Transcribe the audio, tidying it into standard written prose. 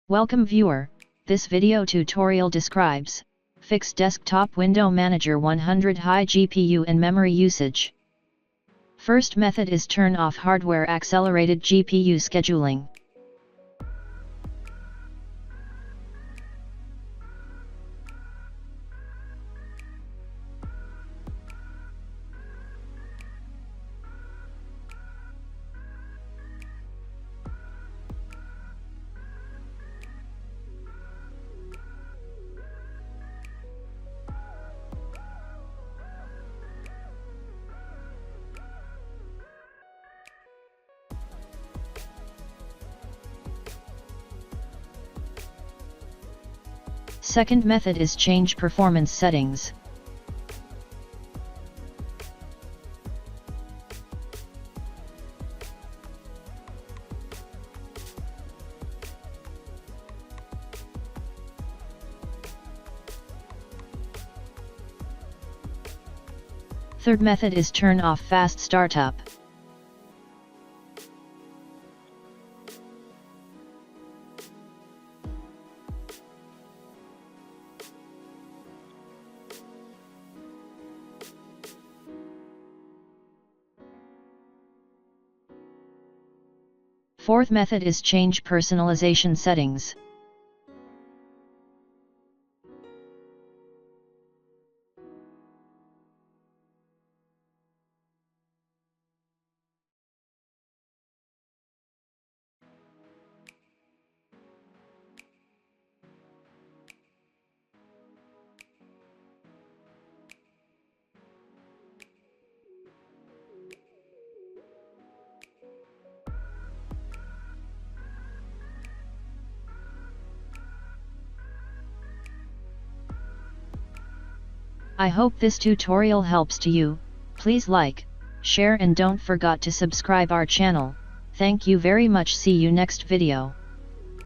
Welcome viewer, this video tutorial describes fix desktop window manager 100 high GPU and memory usage. First method is turn off hardware accelerated GPU scheduling. Second method is change performance settings. Third method is turn off fast startup. Fourth method is change personalization settings. I hope this tutorial helps to you. Please like, share and don't forget to subscribe our channel. Thank you very much. See you next video.